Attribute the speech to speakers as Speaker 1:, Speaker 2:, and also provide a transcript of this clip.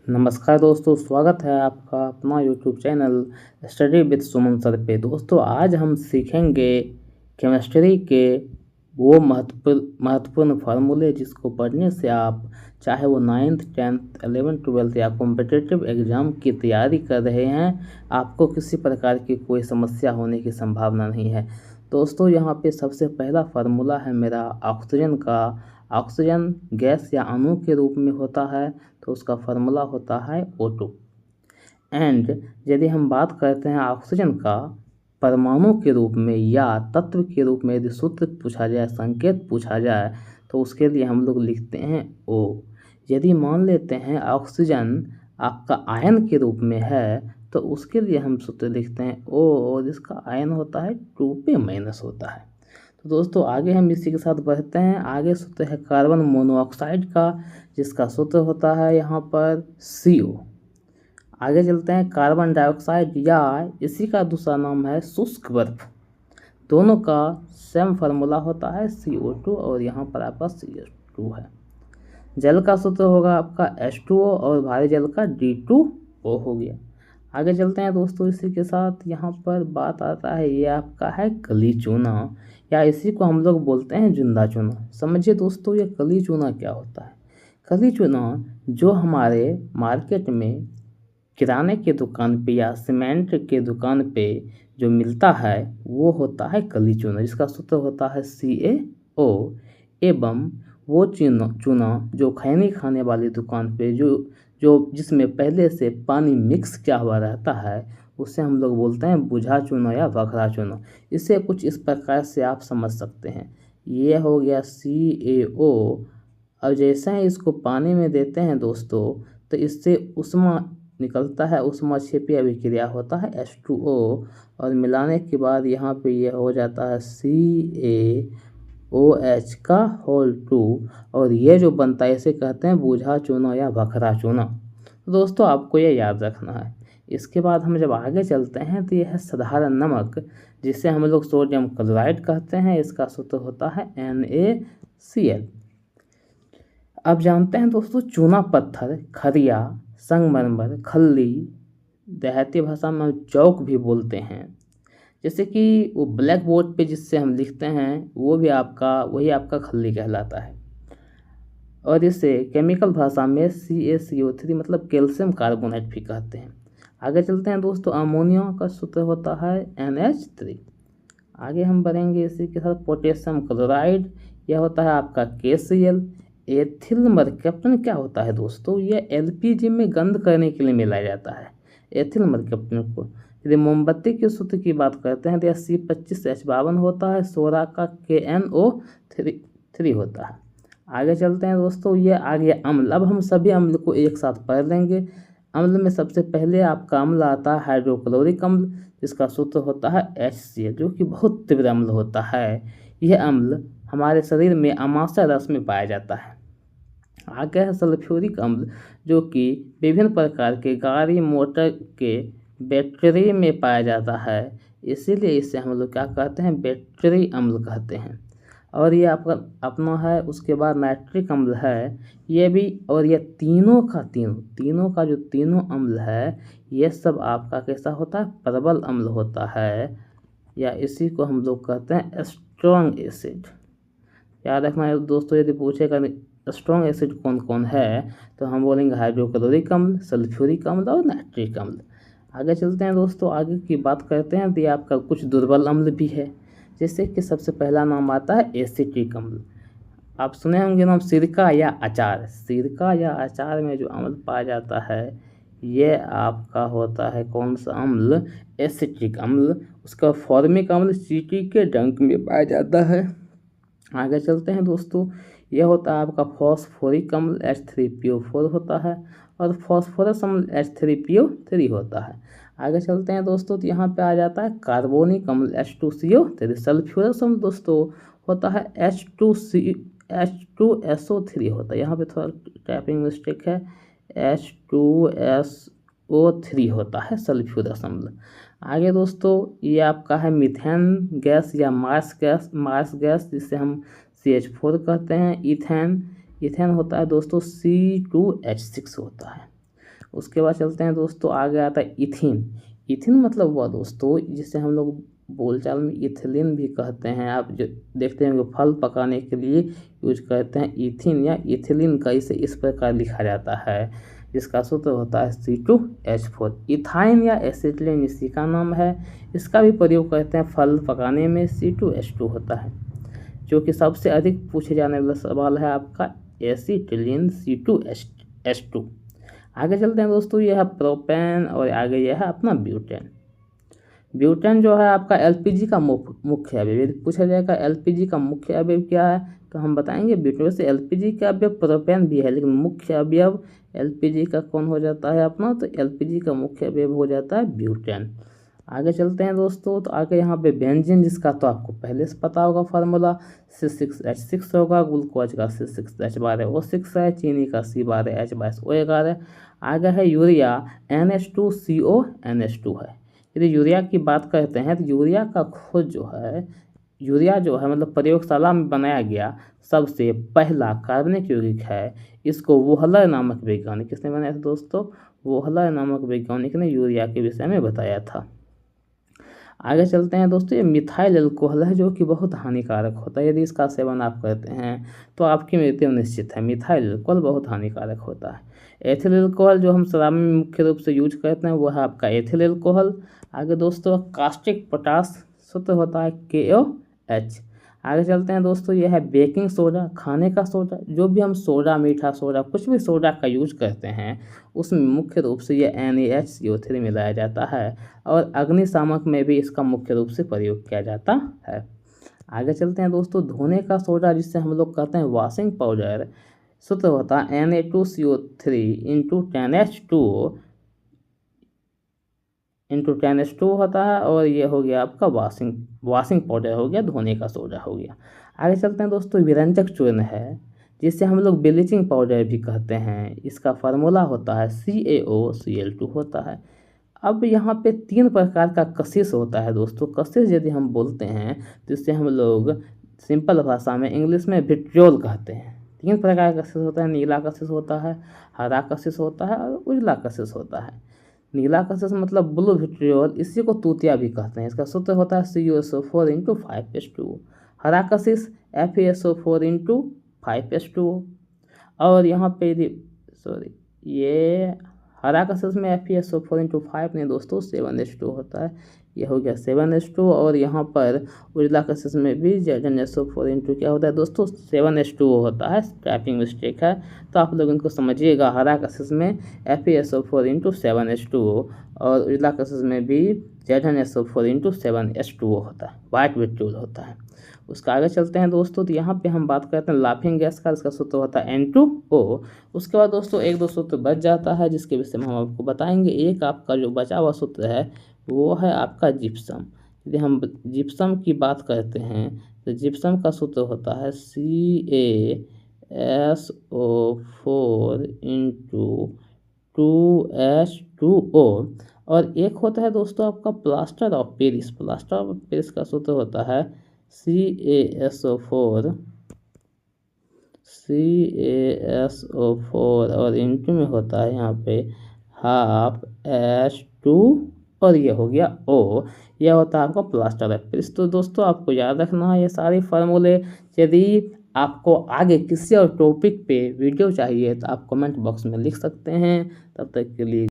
Speaker 1: नमस्कार दोस्तों, स्वागत है आपका अपना YouTube channel study with Suman sir पे। दोस्तों आज हम सीखेंगे केमिस्ट्री के वो महत्वपूर्ण फार्मूले जिसको पढ़ने से आप चाहे वो 9th 10th 11th 12th या कॉम्पिटिटिव एग्ज़ाम की तैयारी कर रहे हैं, आपको किसी प्रकार की कोई समस्या होने की संभावना नहीं है। दोस्तों यहाँ पे सबसे पहला फार्मूला है मेरा ऑक्सीजन का। ऑक्सीजन गैस या अणु के रूप में होता है तो उसका फार्मूला होता है O2। एंड यदि हम बात करते हैं ऑक्सीजन का परमाणु के रूप में या तत्व के रूप में यदि सूत्र पूछा जाए, संकेत पूछा जाए, तो उसके लिए हम लोग लिखते हैं O। यदि मान लेते हैं ऑक्सीजन आपका आयन के रूप में है तो उसके लिए हम सूत्र लिखते हैं O और इसका आयन होता है 2P- होता है। तो दोस्तों आगे हम इसी के साथ बढ़ते हैं। आगे सूत्र है कार्बन मोनोऑक्साइड का, जिसका सूत्र होता है यहाँ पर CO। आगे चलते हैं कार्बन डाइऑक्साइड या इसी का दूसरा नाम है शुष्क बर्फ। दोनों का सेम फार्मूला होता है CO2 और यहाँ पर आपका CO2 है। जल का सूत्र होगा आपका H2O और भारी जल का D2O हो गया। आगे चलते हैं दोस्तों इसी के साथ। यहाँ पर बात आता है ये आपका है कली चूना या इसी को हम लोग बोलते हैं जिंदा चूना। समझिए दोस्तों ये कली चूना क्या होता है। कली चूना जो हमारे मार्केट में किराने की दुकान पे या सीमेंट के दुकान पे जो मिलता है वो होता है कली चूना, जिसका सूत्र होता है CaO। एवं वो चूना जो खैनी खाने वाली दुकान पे जो जो जिसमें पहले से पानी मिक्स किया हुआ रहता है उसे हम लोग बोलते हैं बुझा चूना या बखरा चूना। इसे कुछ इस प्रकार से आप समझ सकते हैं। ये हो गया CaO। और जैसे ही इसको पानी में देते हैं दोस्तों तो इससे उष्मा निकलता है, उष्मा क्षेपीय अभिक्रिया होता है H2O और मिलाने के बाद यहाँ पे ये हो जाता है CaOH का होल 2 और ये जो बनता है इसे कहते हैं बूझा चूना या बखरा चूना। तो दोस्तों आपको ये याद रखना है। इसके बाद हम जब आगे चलते हैं तो यह है साधारण नमक, जिसे हम लोग सोडियम क्लोराइड कहते हैं। इसका सूत्र होता है NaCl। अब जानते हैं दोस्तों चूना पत्थर, खरिया, संगमरमर, खल्ली, देहाती भाषा में चौक भी बोलते हैं। जैसे कि वो ब्लैक बोर्ड पे जिससे हम लिखते हैं वो भी वही आपका खल्ली कहलाता है। और इसे केमिकल भाषा में CaCO3 मतलब कैल्शियम कार्बोनेट भी कहते हैं। आगे चलते हैं दोस्तों। अमोनिया का सूत्र होता है NH3। आगे हम बढ़ेंगे इसी के साथ पोटेशियम क्लोराइड, यह होता है आपका KCl। एथिल मरकैप्टन क्या होता है दोस्तों, ये LPG में गंध करने के लिए मिलाया जाता है एथिल मरकैप्टन को। यदि मोमबत्ती के सूत्र की बात करते हैं तो यह C25H52 होता है। सोडा का KNO3 होता है। आगे चलते हैं दोस्तों। ये आ गया अम्ल। अब हम सभी अम्ल को एक साथ पढ़ लेंगे। अम्ल में सबसे पहले आपका अम्ल आता है हाइड्रोक्लोरिक अम्ल, जिसका सूत्र होता है HCl, जो कि बहुत तीव्र अम्ल होता है। यह अम्ल हमारे शरीर में अमाशय रस में पाया जाता है। आगे है सल्फ्यूरिक अम्ल, जो कि विभिन्न प्रकार के गाड़ी मोटर के बैटरी में पाया जाता है, इसीलिए इसे हम लोग क्या कहते हैं, बैटरी अम्ल कहते हैं। और ये आपका अपना है। उसके बाद नाइट्रिक अम्ल है, ये भी। और ये तीनों का जो तीनों अम्ल है ये सब आपका कैसा होता है, प्रबल अम्ल होता है, या इसी को हम लोग कहते हैं स्ट्रॉन्ग एसिड। याद रखना है दोस्तों, यदि पूछेगा स्ट्रॉन्ग एसिड कौन कौन है तो हम बोलेंगे हाइड्रोक्लोरिक अम्ल, सल्फ्यूरिक अम्ल और नाइट्रिक अम्ल। आगे चलते हैं दोस्तों। आगे की बात करते हैं तो ये आपका कुछ दुर्बल अम्ल भी है, जैसे कि सबसे पहला नाम आता है एसिटिक अम्ल। आप सुने होंगे नाम सिरका या अचार। सिरका या अचार में जो अम्ल पाया जाता है ये आपका होता है कौन सा अम्ल, एसिटिक अम्ल। उसका फॉर्मिक अम्ल चींटी के डंक में पाया जाता है। आगे चलते हैं दोस्तों। यह होता है आपका फॉस्फोरिक अम्ल H3PO4 होता है और फॉस्फोरस अम्ल H3PO3 होता है। आगे चलते हैं दोस्तों तो यहाँ पे आ जाता है कार्बोनिक अम्ल H2CO3। सल्फ्यूरस अम्ल दोस्तों होता है H2SO3 होता है। यहाँ पे थोड़ा टाइपिंग मिस्टेक है, H2SO3 होता है सल्फ्यूरस अम्ल। आगे दोस्तों ये आपका है मीथेन गैस या मार्स गैस जिसे हम CH4 कहते हैं। इथेन होता है दोस्तों C2H6 होता है। उसके बाद चलते हैं दोस्तों, आगे आता है इथिन। इथिन मतलब हुआ दोस्तों जिसे हम लोग बोलचाल में इथिलीन भी कहते हैं। आप जो देखते हैं कि फल पकाने के लिए यूज करते हैं इथिन या इथिलीन का, इसे इस प्रकार लिखा जाता है, जिसका सूत्र होता है C2H4। इथाइन या एसिटिलीन इसी का नाम है, इसका भी प्रयोग करते हैं फल पकाने में, C2H2 होता है। जो कि सबसे अधिक पूछे जाने वाला सवाल है आपका एसिटिलीन C2H2। आगे चलते हैं दोस्तों, यह है प्रोपेन और आगे यह है अपना ब्यूटेन। ब्यूटेन जो है आपका एलपीजी का मुख्य अवयव। यदि पूछा जाएगा एलपीजी का मुख्य अवयव क्या है, तो हम बताएंगे ब्यूटेन। वैसे एलपीजी का अवयव प्रोपेन भी है, लेकिन मुख्य अवयव एलपीजी का कौन हो जाता है अपना, तो एलपीजी का मुख्य अवयव हो जाता है ब्यूटेन। आगे चलते हैं दोस्तों, तो आगे यहाँ पे बेंजीन, जिसका तो आपको पहले से पता होगा फार्मूला C6H6 होगा, ग्लूकोज का C6H12O6 है, चीनी का C12H22O11। आगे है यूरिया, NH2CO NH2 है। यदि यूरिया की बात करते हैं तो यूरिया का खोज जो है, यूरिया जो है मतलब प्रयोगशाला में बनाया गया सबसे पहला कार्बनिक यौगिक है। इसको वोहलर नामक वैज्ञानिक, किसने बनाया था दोस्तों, वोहलर नामक वैज्ञानिक ने यूरिया के विषय में बताया था। आगे चलते हैं दोस्तों, ये मिथाइल अल्कोहल है जो कि बहुत हानिकारक होता है। यदि इसका सेवन आप करते हैं तो आपकी मृत्यु निश्चित है। मिथाइल अल्कोहल बहुत हानिकारक होता है। एथिल अल्कोहल जो हम शराब में मुख्य रूप से यूज करते हैं वो है आपका एथिल अल्कोहल। आगे दोस्तों, कास्टिक पोटास सूत्र होता है KOH। आगे चलते हैं दोस्तों, यह है बेकिंग सोडा, खाने का सोडा। जो भी हम सोडा, मीठा सोडा, कुछ भी सोडा का यूज करते हैं उसमें मुख्य रूप से यह NaHCO3 मिलाया जाता है, और अग्निशामक में भी इसका मुख्य रूप से प्रयोग किया जाता है। आगे चलते हैं दोस्तों, धोने का सोडा जिससे हम लोग कहते हैं वॉशिंग पाउडर, सूत्र होता है Na2CO3 इंटू 10H2 होता है, और ये हो गया आपका वॉशिंग पाउडर हो गया, धोने का सोडा हो गया। आगे चलते हैं दोस्तों, विरंजक चूर्ण है जिसे हम लोग ब्लीचिंग पाउडर भी कहते हैं। इसका फार्मूला होता है CaOCl2 होता है। अब यहाँ पे 3 प्रकार का कशिश होता है दोस्तों। कशिश यदि हम बोलते हैं तो इससे हम लोग सिंपल भाषा में इंग्लिश में विट्रियोल कहते हैं। 3 प्रकार का कशिश होता है, नीला कशिश होता है, हरा कशिश होता है और उजला कशिश होता है। नीला कशिश मतलब ब्लू विट्रियोल, इसी को तूतिया भी कहते हैं। इसका सूत्र होता है CuSO4 × 5H2O। हरा कशिश FeSO4 × 5H2O। और यहाँ पे ये हरा कशिश में FeSO4 × 5 नहीं दोस्तों, 7H2 होता है। यह हो गया 7H2। और यहाँ पर उजला कशिश में भी ZnSO4 × क्या होता है दोस्तों, 7H2O होता है। टाइपिंग मिस्टेक है तो आप लोग इनको समझिएगा। हरा कशिश में FeSO4 × 7H2O और उजला कशिश में भी ZnSO4 × 7H2O होता है, वाइट विट्रियोल होता है। उसका आगे चलते हैं दोस्तों, तो यहाँ पे हम बात करते हैं लाफिंग गैस का। इसका सूत्र होता है N2O। उसके बाद दोस्तों 1-2 सूत्र बच जाता है जिसके विषय में हम आपको बताएंगे। एक आपका जो बचा हुआ सूत्र है वो है आपका जिप्सम। यदि हम जिप्सम की बात करते हैं तो जिप्सम का सूत्र होता है CaSO4 × 2H2O। और एक होता है दोस्तों आपका plaster of Paris. Plaster of Paris का सूत्र होता है CaSO4 और इंटू में होता है यहाँ पे ½ H2 और ये हो गया O। यह होता है आपका प्लास्टर ऑफ पेरिस। तो दोस्तों आपको याद रखना है ये सारे फार्मूले। यदि आपको आगे किसी और टॉपिक पे वीडियो चाहिए तो आप कमेंट बॉक्स में लिख सकते हैं। तब तक के लिए